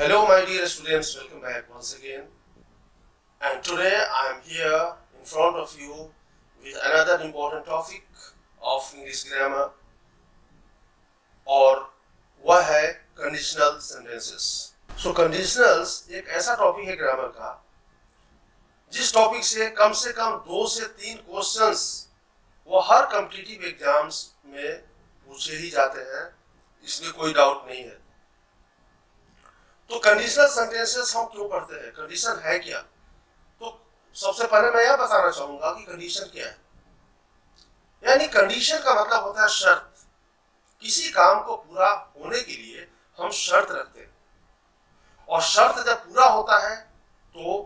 Hello my dear students, welcome back once again. And today I am here in front of you with another important topic of English grammar और वह है conditional sentences. So conditionals एक ऐसा topic है grammar का जिस topic से कम 2 से 3 क्वेश्चंस वो हर कॉम्पिटिटिव एग्जाम्स में पूछे ही जाते हैं, इसमें कोई डाउट नहीं है। तो कंडीशनल सेंटेंसेस हम क्यों पढ़ते हैं, कंडीशन है क्या? तो सबसे पहले मैं यह बताना चाहूंगा कि कंडीशन क्या है। यानी कंडीशन का मतलब होता है शर्त। किसी काम को पूरा होने के लिए हम शर्त रखते हैं और शर्त जब पूरा होता है तो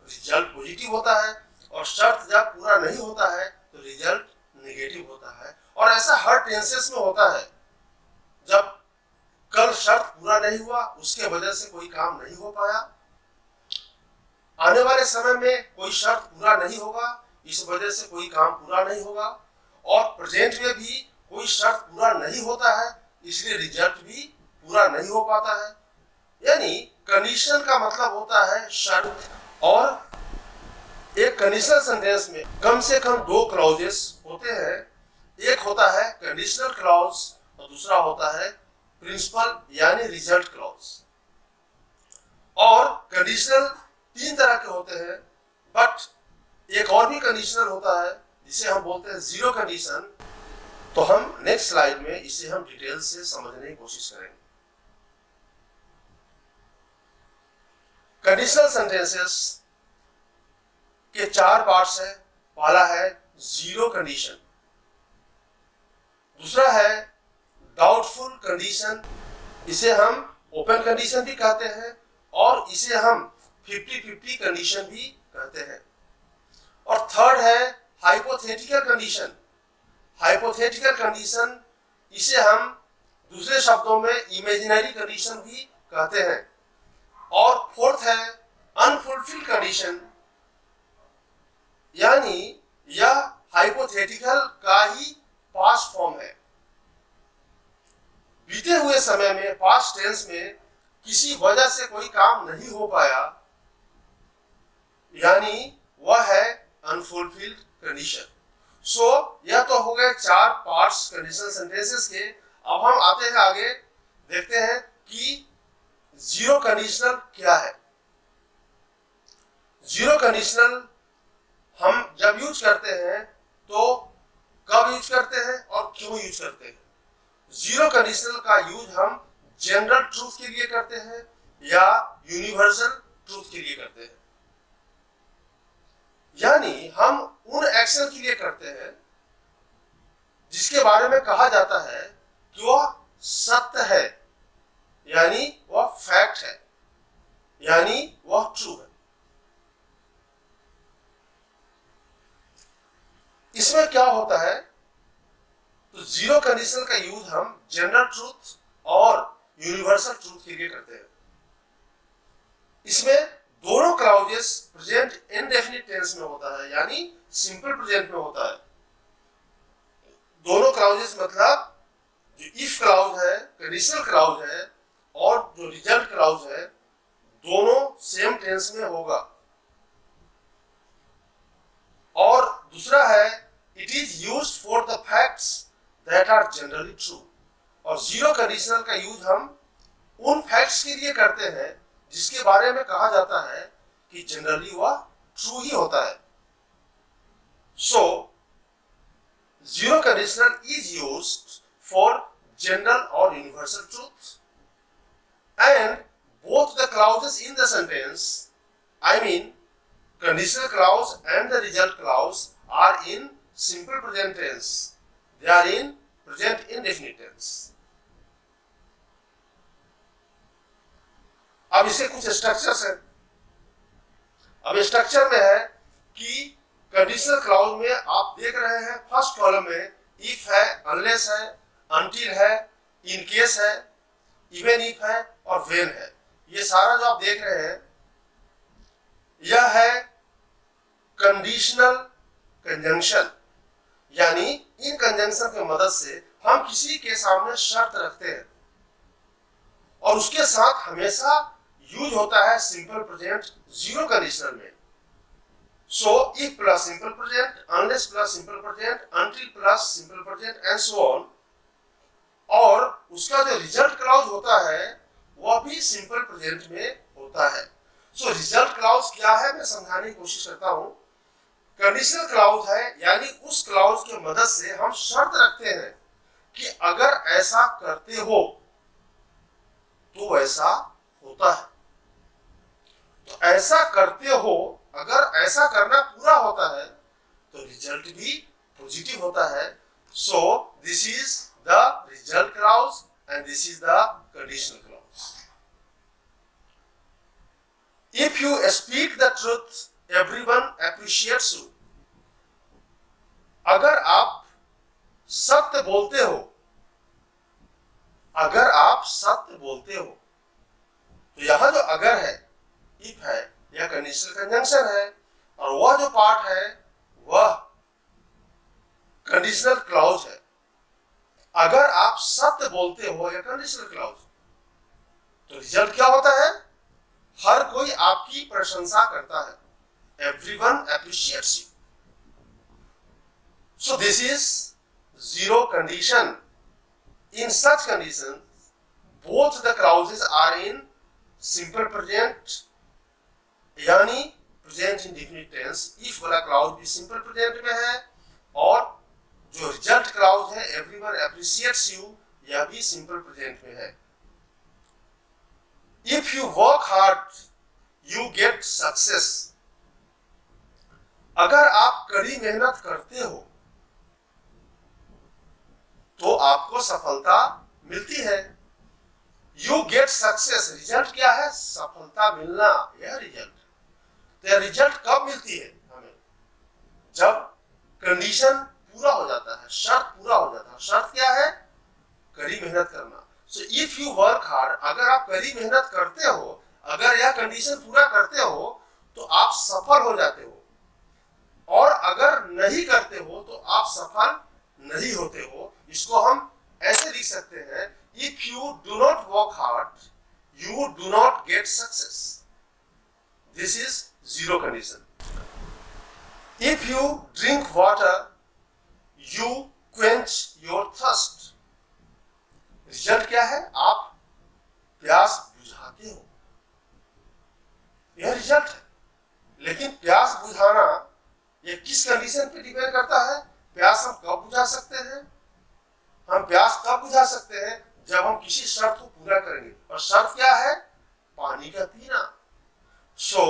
रिजल्ट पॉजिटिव होता है और शर्त जब पूरा नहीं होता है तो रिजल्ट नेगेटिव होता है। और ऐसा हर टेंसेस में होता है। जब कल शर्त पूरा नहीं हुआ उसके वजह से कोई काम नहीं हो पाया, आने वाले समय में कोई शर्त पूरा नहीं होगा, इस वजह से कोई काम पूरा नहीं होगा, और प्रेजेंट में भी कोई शर्त पूरा नहीं होता है, इसलिए रिजल्ट भी पूरा नहीं हो पाता है। यानी कंडीशन का मतलब होता है शर्त। और एक कंडीशनल सेंटेंस में कम से कम 2 क्लॉजेस होते हैं। एक होता है कंडीशनल क्लॉज और दूसरा होता है प्रिंसिपल यानी रिजल्ट क्लॉज। और कंडीशनल 3 तरह के होते हैं, बट एक और भी कंडीशनल होता है जिसे हम बोलते हैं जीरो कंडीशन। तो हम नेक्स्ट स्लाइड में इसे हम डिटेल से समझने की कोशिश करेंगे। कंडीशनल सेंटेंसेस के 4 पार्ट्स हैं। पहला है जीरो कंडीशन, दूसरा है डाउटफुल कंडीशन, इसे हम ओपन कंडीशन भी कहते हैं और इसे हम 50-50 कंडीशन भी कहते हैं। और थर्ड है हाइपोथेटिकल कंडीशन। हाइपोथेटिकल कंडीशन इसे हम दूसरे शब्दों में इमेजिनरी कंडीशन भी कहते हैं। और फोर्थ है अनफुलफिल्ड कंडीशन, यानी यह हाइपोथेटिकल का ही पास्ट फॉर्म है। बीते हुए समय में पास्ट टेंस में किसी वजह से कोई काम नहीं हो पाया, यानी वह है अनफुलफिल्ड कंडीशन। सो यह तो हो गए 4 पार्ट्स कंडीशनल सेंटेंसेस के। अब हम आते हैं आगे, देखते हैं कि जीरो कंडीशनल क्या है। जीरो कंडीशनल हम जब यूज करते हैं तो कब यूज करते हैं और क्यों यूज करते हैं? जीरो कंडीशनल का यूज हम जनरल ट्रूथ के लिए करते हैं या यूनिवर्सल ट्रूथ के लिए करते हैं। यानी हम उन एक्शन के लिए करते हैं जिसके बारे में कहा जाता है कि वह सत्य है, यानी वह फैक्ट है, यानी वह ट्रू है। इसमें क्या होता है, तो जीरो कंडीशन का यूज हम जनरल ट्रूथ और यूनिवर्सल ट्रूथ के लिए करते हैं। इसमें दोनों क्लाउजेस प्रेजेंट इंडेफिनिट टेंस में होता है, यानी सिंपल प्रेजेंट में होता है। दोनों क्लाउजेस मतलब जो इफ क्लाउज है, कंडीशनल क्लाउज है और जो रिजल्ट क्लाउज है, दोनों सेम टेंस में होगा। और दूसरा है it is used for the facts that are generally true. और जीरो कंडीशनल का यूज हम उन फैक्ट्स के लिए करते हैं जिसके बारे में कहा जाता है कि जनरली वह ट्रू ही होता है। So zero conditional is used for general और universal truth and both the clauses in the sentence, I mean conditional clause and the result clause, are in simple present tense. They are in present indefinite tense. अब इसके कुछ structures हैं। अब structure में है कि conditional clause में आप देख रहे हैं फर्स्ट कॉलम में इफ है, अनलेस है, अनटिल है, इन केस है, इवन इफ है और व्हेन है। ये सारा जो आप देख रहे हैं यह है कंडीशनल कंजंक्शन, यानी इन कंजंक्शन की मदद से हम किसी के सामने शर्त रखते हैं और उसके साथ हमेशा यूज होता है सिंपल प्रेजेंट जीरो कंडीशनल में। So if plus simple present, unless plus simple present, until plus simple present and so on. और उसका जो रिजल्ट क्लॉज होता है वह भी सिंपल प्रेजेंट में होता है। सो रिजल्ट क्लॉज क्या है मैं समझाने की कोशिश करता हूं। कंडीशनल क्लॉज है यानी उस क्लॉज की मदद से हम शर्त रखते हैं कि अगर ऐसा करते हो तो ऐसा होता है। तो ऐसा करते हो, अगर ऐसा करना पूरा होता है तो रिजल्ट भी पॉजिटिव होता है। So this is the result clause and this is the conditional clause. If you speak the truth everyone appreciates you. अगर आप सत्य बोलते हो, अगर आप सत्य बोलते हो, तो यहां जो अगर है, इफ है, यह कंडीशनल कंजंक्शन है और वह जो पार्ट है वह कंडीशनल क्लॉज है। अगर आप सत्य बोलते हो यह कंडीशनल क्लॉज, तो रिजल्ट क्या होता है? हर कोई आपकी प्रशंसा करता है। Everyone appreciates you. So this is zero condition. In such conditions, both the clauses are in simple present, यानी present indefinite tense। if वाला clause भी simple present में है और जो result clause है everyone appreciates you, यह भी simple present में है। If you work hard, you get success। अगर आप कड़ी मेहनत करते हो तो आपको सफलता मिलती है। यू गेट सक्सेस, रिजल्ट क्या है? सफलता मिलना, यह रिजल्ट। तो यह रिजल्ट कब मिलती है हमें? जब कंडीशन पूरा हो जाता है, शर्त पूरा हो जाता है। शर्त क्या है? कड़ी मेहनत करना। सो इफ यू वर्क हार्ड, अगर आप कड़ी मेहनत करते हो, अगर यह कंडीशन पूरा करते हो तो आप सफल हो जाते हो, और अगर नहीं करते हो तो आप सफल नहीं होते हो। इसको हम ऐसे लिख सकते हैं, if you do not work hard you do not get success. This is zero condition. If you drink water you quench your thirst. Result क्या है? आप प्यास बुझाते हो, यह रिजल्ट है। लेकिन प्यास बुझाना यह किस कंडीशन पे डिपेंड करता है? प्यास हम कब बुझा सकते हैं? हम प्यास कब बुझा सकते हैं? जब हम किसी शर्त को पूरा करेंगे, और शर्त क्या है? पानी का पीना। So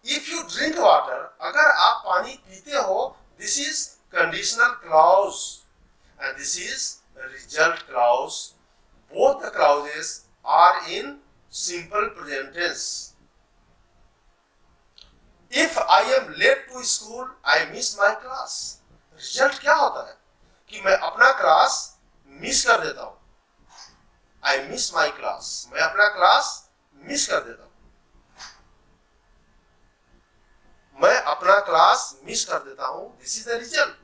if you drink water, अगर आप पानी पीते हो, this is conditional clause and this is result clause. Both the clauses are in simple present tense. If I am late to school I miss my class. Result क्या होता है? कि मैं अपना क्लास मिस कर देता हूं। आई मिस माई क्लास, मैं अपना क्लास मिस कर देता हूं। मैं अपना क्लास मिस कर देता हूं, दिस इज द रिजल्ट।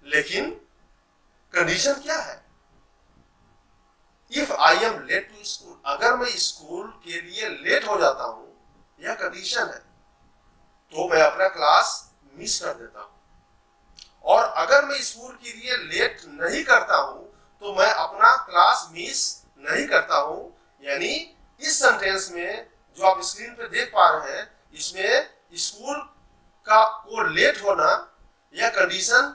लेकिन कंडीशन क्या है? If I am late to school, अगर मैं स्कूल के लिए लेट हो जाता हूं, यह कंडीशन है, तो मैं अपना क्लास मिस कर देता हूं। और अगर मैं स्कूल के लिए लेट नहीं करता हूं तो मैं अपना क्लास मिस नहीं करता हूं। यानी इस सेंटेंस में जो आप स्क्रीन पे देख पा रहे हैं, इसमें स्कूल का को लेट होना, यह कंडीशन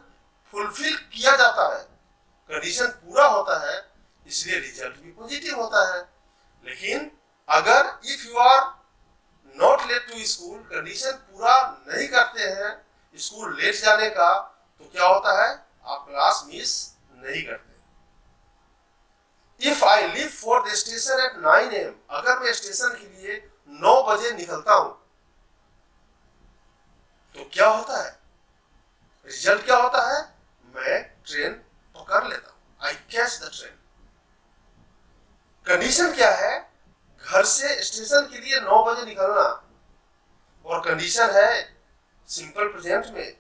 फुलफिल किया जाता है, कंडीशन पूरा होता है, इसलिए रिजल्ट भी पॉजिटिव होता है। लेकिन अगर if you are not late to school, condition पूरा नहीं करते हैं स्कूल लेट जाने का, तो क्या होता है? आप क्लास मिस नहीं करते। If I leave for the station at 9 AM, अगर मैं स्टेशन के लिए 9 बजे निकलता हूं तो क्या होता है? रिजल्ट क्या होता है? मैं ट्रेन पकड़ लेता हूं, I catch the train. Condition क्या है? घर से स्टेशन के लिए 9 बजे निकलना, और कंडीशन है सिंपल प्रेजेंट में,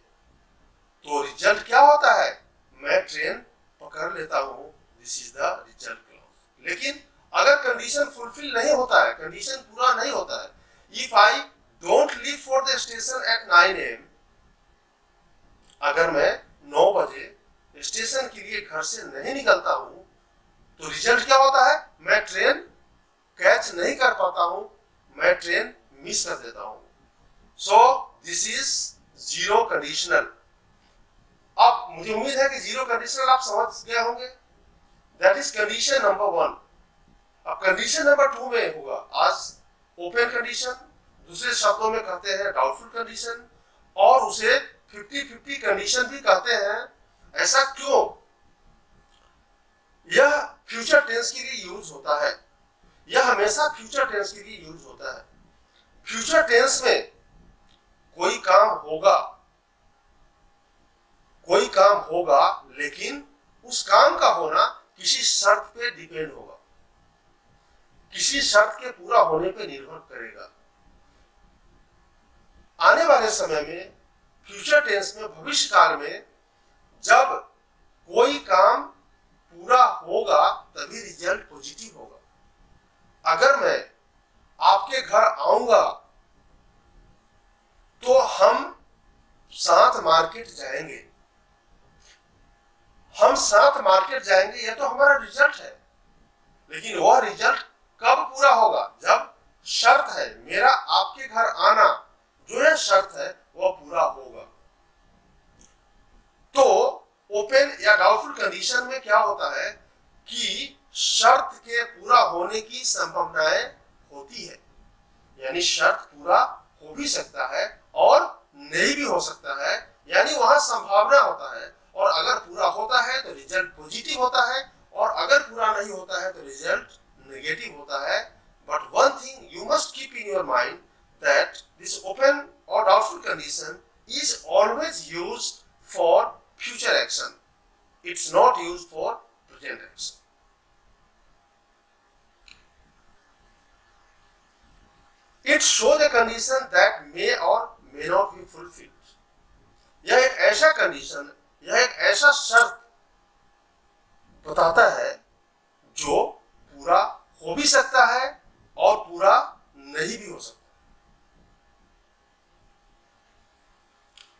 तो रिजल्ट क्या होता है? मैं ट्रेन पकड़ लेता हूं, this is the result clause. लेकिन अगर कंडीशन फुलफिल नहीं होता है, कंडीशन पूरा नहीं होता है। If I don't leave for the station at 9 AM, अगर मैं 9 बजे स्टेशन के लिए घर से नहीं निकलता हूं तो रिजल्ट क्या होता है? मैं ट्रेन कैच नहीं कर पाता हूं, मैं ट्रेन मिस कर देता हूं। So this is zero conditional. अब मुझे उम्मीद है कि जीरो कंडीशनल आप समझ गए होंगे। That is condition number 1। अब कंडीशन नंबर 2 में होगा आज ओपन कंडीशन, दूसरे शब्दों में कहते हैं डाउटफुल कंडीशन, और उसे 50-50 कंडीशन भी कहते हैं। ऐसा क्यों? यह फ्यूचर टेंस के लिए यूज होता है, यह हमेशा फ्यूचर टेंस के लिए यूज होता है। फ्यूचर टेंस में कोई काम होगा, लेकिन उस काम का होना किसी शर्त पे डिपेंड होगा, किसी शर्त के पूरा होने पे निर्भर करेगा। आने वाले समय में फ्यूचर टेंस में, भविष्य काल में, जब कोई काम पूरा होगा तभी रिजल्ट पॉजिटिव होगा। अगर मैं आपके घर आऊंगा तो हम साथ मार्केट जाएंगे, हम साथ मार्केट जाएंगे, यह तो हमारा रिजल्ट है। लेकिन वह रिजल्ट कब पूरा होगा? जब शर्त है मेरा आपके घर आना, जो यह शर्त है वह पूरा होगा। तो ओपन या डाउटफुल कंडीशन में क्या होता है कि शर्त के पूरा होने की संभावनाएं होती है, यानी शर्त पूरा हो भी सकता है और नहीं भी हो सकता है, यानी वहां संभावना होता है। और अगर पूरा होता है तो रिजल्ट पॉजिटिव होता है, और अगर पूरा नहीं होता है तो रिजल्ट नेगेटिव होता है। But one thing you must keep in your mind that this open और doubtful condition is always used for future action, it's not used for present action. It shows the condition that may or may not be fulfilled. यह एक ऐसा condition, यह एक ऐसा शर्त बताता है जो पूरा हो भी सकता है और पूरा नहीं भी हो सकता।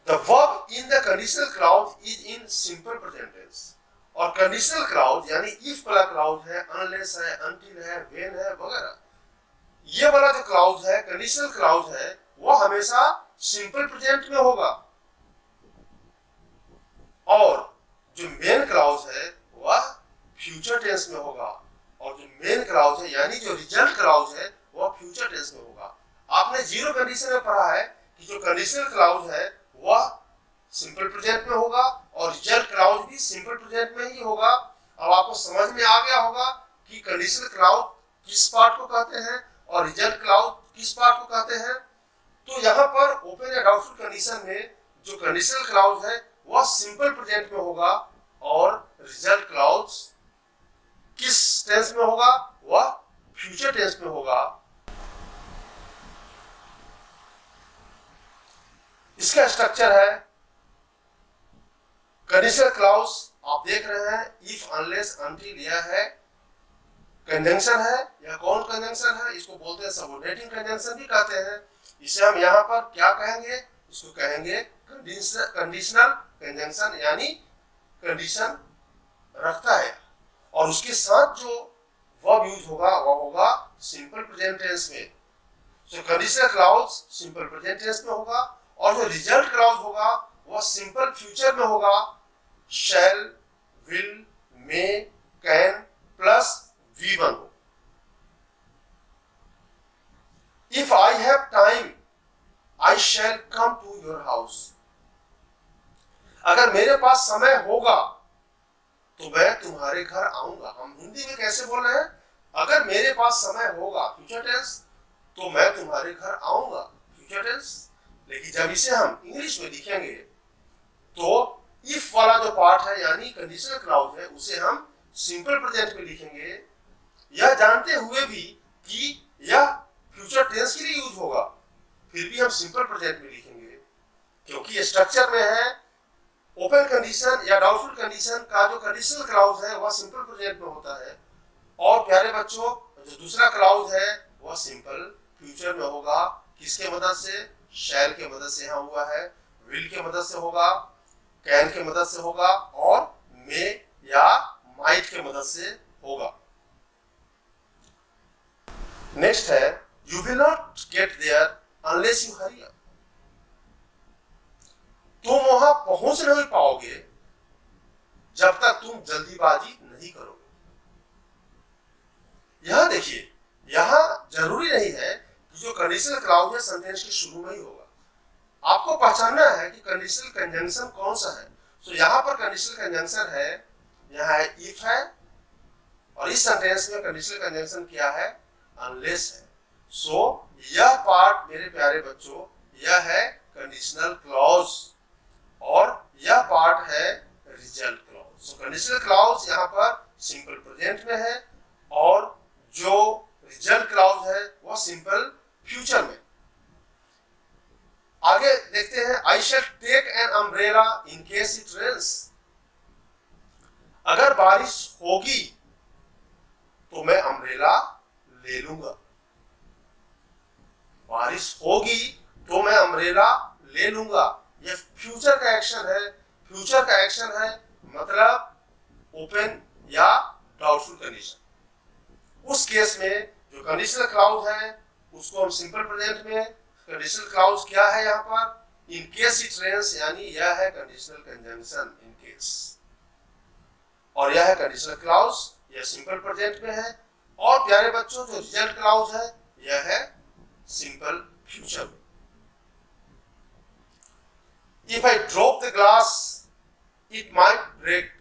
The verb in the conditional clause is in simple present tense, और conditional clause यानी if वाला clause है, unless है, until है, when है वगैरह, ये वाला जो क्लाउज है, कंडीशनल क्लाउज है, वो हमेशा सिंपल प्रेजेंट में होगा, और जो मेन क्लाउज है वह फ्यूचर टेंस में होगा, और जो मेन क्लाउज है यानी जो रिजल्ट क्लाउज है वह फ्यूचर टेंस में होगा। आपने जीरो कंडीशन में पढ़ा है कि जो कंडीशनल क्लाउज है वह सिंपल प्रेजेंट में होगा और रिजल्ट क्लाउज भी सिंपल प्रेजेंट में ही होगा। अब आपको समझ में आ गया होगा कि कंडीशनल क्लाउज किस पार्ट को कहते हैं और रिजल्ट क्लाउज किस पार्ट को कहते हैं। तो यहाँ पर ओपन या डाउटफुल कंडीशन में जो कंडीशनल क्लाउज है वह सिंपल प्रेजेंट में होगा, और रिजल्ट क्लाउज किस टेंस में होगा? वह फ्यूचर टेंस में होगा। इसका स्ट्रक्चर है, कंडीशनल क्लाउज आप देख रहे हैं, इफ, अनलेस, अनटिल, यह है कंजंक्शन है। यह कौन कंजंक्शन है? इसको बोलते हैं सबऑर्डिनेटिंग कंजंक्शन भी कहते हैं। इसे हम यहाँ पर क्या कहेंगे? इसको कहेंगे कंडीशनल कंजंक्शन, यानी कंडीशन रखता है और उसके साथ जो वर्ब यूज होगा वह होगा सिंपल प्रेजेंट टेंस में। तो conditional clause simple present tense में होगा, और जो रिजल्ट क्लाउज होगा वह सिंपल फ्यूचर में होगा। Shall, will, may, can plus V1 हो। If I have time, I shall come to your house. अगर मेरे पास समय होगा तो मैं तुम्हारे घर आऊंगा। हम हिंदी में कैसे बोल रहे हैं? अगर मेरे पास समय होगा फ्यूचर टेंस, तो मैं तुम्हारे घर आऊंगा फ्यूचर टेंस। लेकिन जब इसे हम इंग्लिश में लिखेंगे तो इफ वाला जो पार्ट है यानी कंडीशनल क्लाउज है उसे हम सिंपल प्रेजेंट में लिखेंगे, यह जानते हुए भी कि यह फ्यूचर टेंस के लिए यूज होगा, फिर भी हम सिंपल प्रेजेंट में लिखेंगे क्योंकि स्ट्रक्चर में है ओपन कंडीशन या डाउटफुल कंडीशन का जो कंडीशनल क्लाउज है वह सिंपल प्रेजेंट में होता है, और प्यारे बच्चों जो दूसरा क्लाउज है वह सिंपल फ्यूचर में होगा। किसके मदद से? शैल के मदद से यहाँ हुआ है, विल के मदद से होगा, कैन के मदद से होगा और मे या माइट के मदद से होगा। नेक्स्ट है you will not get there unless you hurry up. तुम वहां पहुंच नहीं पाओगे जब तक तुम जल्दीबाजी नहीं करोगे। यहां देखिए, यहां जरूरी नहीं है कि जो कंडीशनल क्लाउज है सेंटेंस के शुरू में ही होगा। आपको पहचानना है कि कंडीशनल कंजंक्शन कौन सा है। तो यहां पर कंडीशनल कंजंक्शन है, यहां है इफ है, और इस सेंटेंस में कंडीशनल कंजंक्शन क्या है? अनलेस है। सो यह पार्ट मेरे प्यारे बच्चों, यह है कंडीशनल क्लॉज और यह पार्ट है रिजल्ट क्लॉज। सो कंडीशनल क्लॉज यहाँ पर सिंपल प्रेजेंट में है और जो रिजल्ट क्लॉज है वह सिंपल फ्यूचर में। आगे देखते हैं, I shall take an umbrella in case it rains. अगर बारिश होगी तो मैं अम्ब्रेला ले लूंगा। बारिश होगी तो मैं अम्ब्रेला ले लूंगा। यह फ्यूचर का एक्शन है। फ्यूचर का एक्शन है मतलब ओपन या डाउटफुल कंडीशन। उस केस में जो कंडीशनल क्लाउज है उसको हम सिंपल प्रेजेंट में, कंडीशनल क्लाउज क्या है यहाँ पर? इन केस इट रेन्स, यानी यह है कंडीशनल कंजंक्शन इन केस, और यह है कंडीशनल क्लाउज, यह सिंपल प्रेजेंट में है। और प्यारे बच्चों जो रिजल्ट क्लाउज है यह है सिंपल फ्यूचर में। If I drop the glass it might break.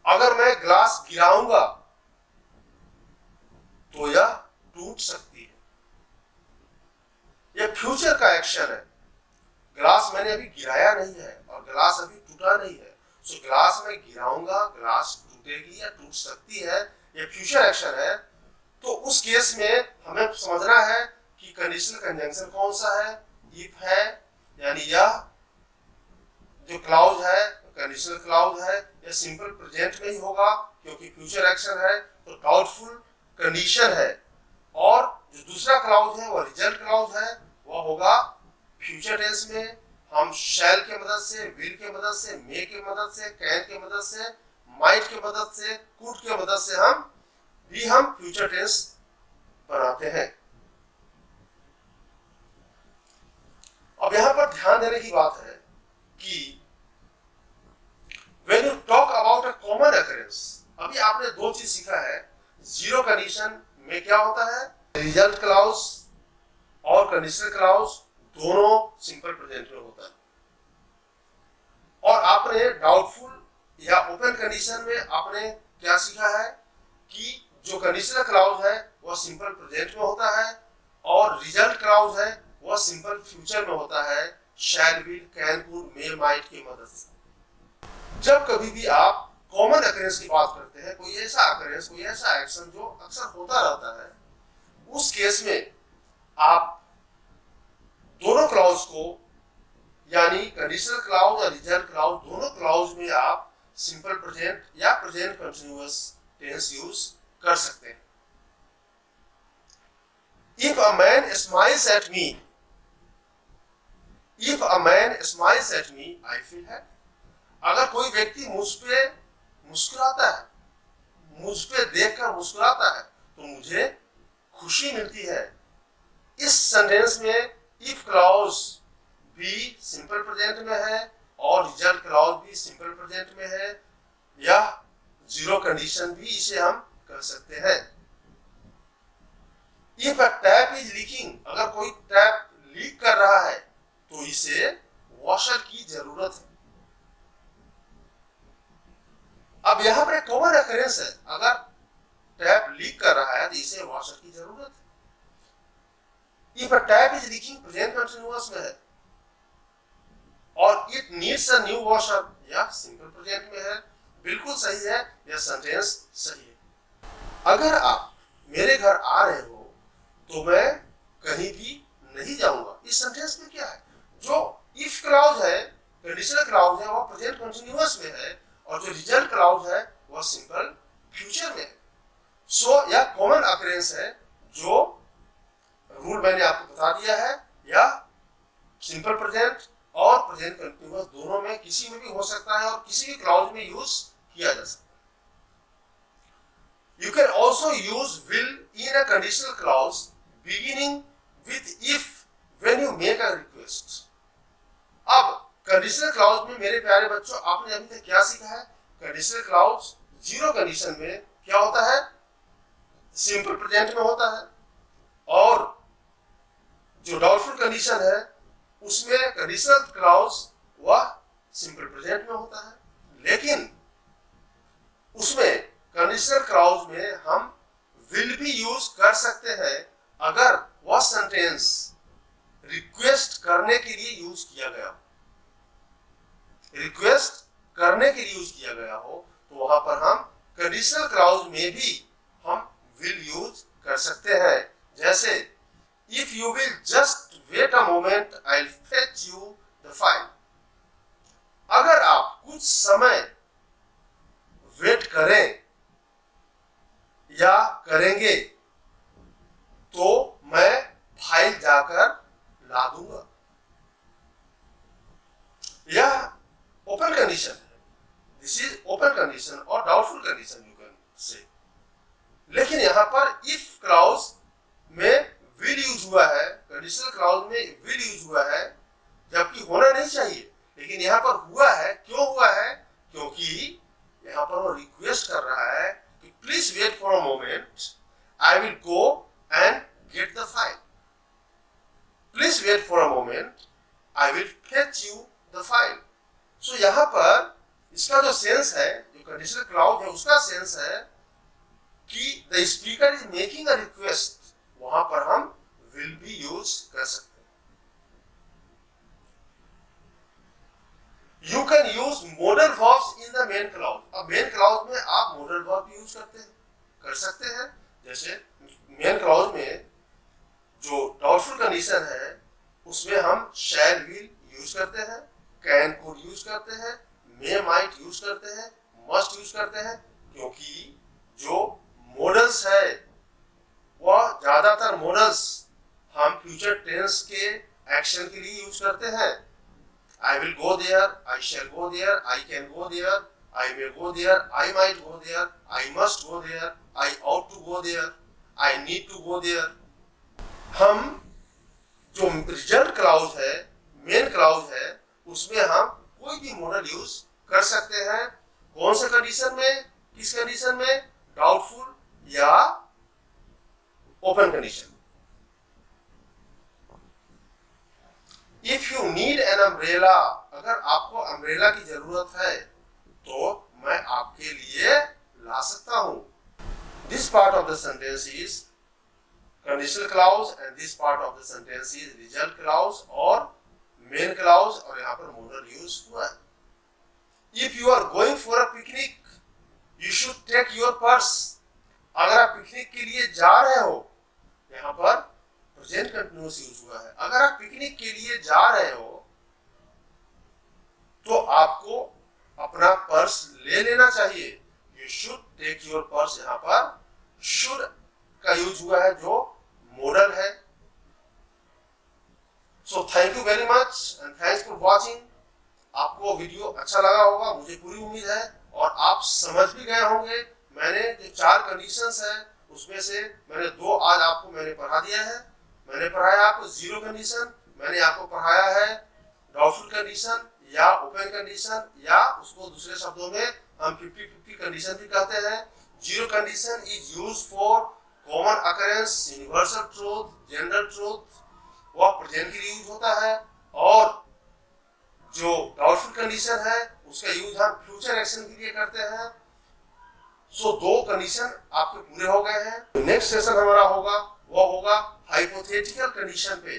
अगर मैं ग्लास गिराऊंगा तो यह टूट सकती है। यह फ्यूचर का एक्शन है। ग्लास मैंने अभी गिराया नहीं है और ग्लास अभी टूटा नहीं है। सो ग्लास में गिराऊंगा, ग्लास टूटेगी या टूट सकती है, यह फ्यूचर एक्शन है। तो उस केस में हमें समझना है कि कंडीशनल कंजंक्शन कौन सा है? इफ है, यानी यह जो क्लाउज है कंडीशनल क्लाउज है, यह सिंपल प्रेजेंट में ही होगा क्योंकि फ्यूचर एक्शन है। तो डाउटफुल कंडीशन है। और जो दूसरा क्लाउज है वह रिजल्ट क्लाउज है, वह होगा फ्यूचर टेंस में। हम शैल के मदद से, विल के मदद से, मे के मदद से, कैन के मदद से, माइट के मदद से, कुड के मदद से हम फ्यूचर टेंस बनाते हैं। अब यहां पर ध्यान देने की बात है कि when you talk about a common occurrence, अभी आपने दो चीज सीखा है। जीरो कंडीशन में क्या होता है? रिजल्ट क्लाउज और कंडीशनल क्लाउज दोनों सिंपल प्रेजेंट में होता है। और आपने डाउटफुल या ओपन कंडीशन में आपने क्या सीखा है कि जो कंडीशनल क्लाउज है वह सिंपल प्रेजेंट में होता है और रिजल्ट क्लाउज है वह सिंपल फ्यूचर में होता है, shall, will, can, could, may, might की मदद से। जब कभी भी आप कॉमन अकरेंस की बात करते हैं, कोई ऐसा अकरेंस, कोई ऐसा एक्शन जो अक्सर होता रहता है, उस केस में आप दोनों क्लाउज को, यानी कंडीशनल क्लाउज और रिजल्ट क्लाउज, दोनों क्लाउज में आप सिंपल प्रेजेंट या प्रेजेंट कंटिन्यूअस टेंस यूज कर सकते हैं। If a man smiles at me, if a man smiles at me I feel happy. अगर कोई व्यक्ति मुझ पे मुस्कुराता है, मुझ पे देखकर मुस्कुराता है तो मुझे खुशी मिलती है। इस सेंटेंस में इफ क्लॉज भी सिंपल प्रेजेंट में है और रिजल्ट क्लॉज भी सिंपल प्रेजेंट में है, या जीरो कंडीशन भी इसे हम कर सकते हैं। If a tap is leaking, अगर कोई टैप लीक कर रहा है तो इसे वॉशर की जरूरत है। अब यहां पर एक कॉमन अकरेंस है, अगर टैप लीक कर रहा है तो इसे वॉशर की जरूरत है। If a tap is leaking present continuous में है और it needs a new washer, यह सिंपल प्रेजेंट में है। बिल्कुल सही है, यह सेंटेंस सही है। अगर आप मेरे घर आ रहे हो तो मैं कहीं भी नहीं जाऊंगा, इस सेंटेंस में क्या है? जो इफ क्लाउज है, कंडीशनल क्लाउज है, वह प्रेजेंट कंटिन्यूअस में है और जो रिजल्ट क्लाउज है वह सिंपल फ्यूचर में है। सो यह कॉमन अकरेंस है जो रूल मैंने आपको बता दिया है, या सिंपल प्रेजेंट और प्रेजेंट कंटिन्यूअस दोनों में किसी में भी हो सकता है और किसी भी क्लाउज में यूज किया जा सकता है। You can also use will in a conditional clause beginning with if when you make a request. अब कंडीशनल क्लाउज में मेरे प्यारे बच्चों आपने अभी तक क्या सीखा है? कंडीशनल क्लाउज जीरो कंडीशन में क्या होता है? सिंपल प्रेजेंट में होता है, और जो डाउटफुल कंडीशन है उसमें कंडीशनल क्लाउज वह सिंपल प्रेजेंट में होता है। लेकिन उसमें कंडीशनल क्लाउज में हम विल भी यूज कर सकते हैं अगर वह सेंटेंस रिक्वेस्ट करने के लिए यूज किया गया हो। रिक्वेस्ट करने के लिए यूज किया गया हो तो वहां पर हम कंडीशनल क्लाउज में भी हम विल यूज कर सकते हैं। जैसे if you will just wait a moment I will fetch you the file. अगर आप कुछ समय वेट करें या करेंगे तो मैं फाइल जाकर ला दूंगा। यह ओपन कंडीशन है, दिस इज ओपन कंडीशन और doubtful condition you can say. लेकिन यहां पर इफ क्लाउज में विल यूज हुआ है, कंडीशनल क्लाउज में विल यूज हुआ है, जबकि होना नहीं चाहिए, लेकिन यहां पर हुआ है। क्यों हुआ है? क्योंकि यहां पर वो रिक्वेस्ट कर रहा है कि please wait for a moment, I will go and get the file. Please wait for a moment, I will fetch you the file. So यहां पर इसका जो सेंस है, जो कंडीशनल क्लाउज है उसका सेंस है कि the speaker is making a request, वहां पर हम विल भी यूज कर सकते हैं। You can use modal verbs in the main clause. अब मेन क्लाउज में आप मॉडल वर्ब यूज कर सकते हैं। जैसे मेन क्लाउज में जो डाउटफुल कंडीशन है उसमें हम शैल विल यूज करते हैं, कैन कुड यूज करते हैं, मे माइट यूज करते हैं, मस्ट यूज करते हैं, क्योंकि जो मॉडल्स है वह ज्यादातर मॉडल्स हम फ्यूचर टेंस के एक्शन के लिए यूज करते हैं। I will go there, I shall go there, I can go there, I may go there, I might go there, I must go there, I ought to go there, I need to go there। हम जो result clause है, main clause है, उसमें हम कोई भी model use कर सकते हैं। कौन से कंडीशन में? किस कंडीशन में? डाउटफुल या open condition. If you need an umbrella, अगर आपको अम्ब्रेला की जरूरत है तो मैं आपके लिए ला सकता हूं। This part of the sentence is conditional clause and this part of the sentence is result clause और मेन क्लाउज, और यहां पर मॉडल यूज हुआ है। If you are going for a picnic you should take your purse. अगर आप picnic के लिए जा रहे हो, यहां पर प्रेजेंट कंटिन्यूअस यूज हुआ है। अगर आप पिकनिक के लिए जा रहे हो तो आपको अपना पर्स ले लेना चाहिए। You should take your purse, यहां पर शुड का यूज हुआ है जो मॉडल है। So thank you very much and thanks for watching. आपको वीडियो अच्छा लगा होगा, मुझे पूरी उम्मीद है, और आप समझ भी गए होंगे। मैंने जो 4 कंडीशंस है उसमें से मैंने 2 आज आपको मैंने पढ़ा दिया है। मैंने पढ़ाया आपको जीरो कंडीशन, मैंने आपको पढ़ाया है डाउटफुल कंडीशन या ओपन कंडीशन, या उसको दूसरे शब्दों में हम 50-50 कंडीशन भी कहते हैं। Zero condition is used for common occurrence, universal truth, general truth, वह प्रेजेंट के लिए यूज होता है। और जो डाउटफुल कंडीशन है उसका यूज हम फ्यूचर एक्शन के लिए करते हैं। सो 2 कंडीशन आपके पूरे हो गए हैं। नेक्स्ट सेशन हमारा होगा वो होगा हाइपोथेटिकल कंडीशन पे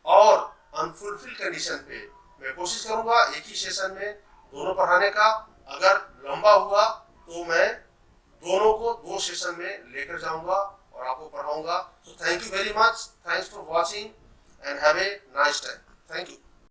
और अनफुलफिल कंडीशन पे। मैं कोशिश करूंगा एक ही सेशन में दोनों पढ़ाने का। अगर लंबा हुआ तो मैं दोनों को 2 सेशन में लेकर जाऊंगा और आपको पढ़ाऊंगा। So thank you very much, thanks for watching and have a nice time. Thank you.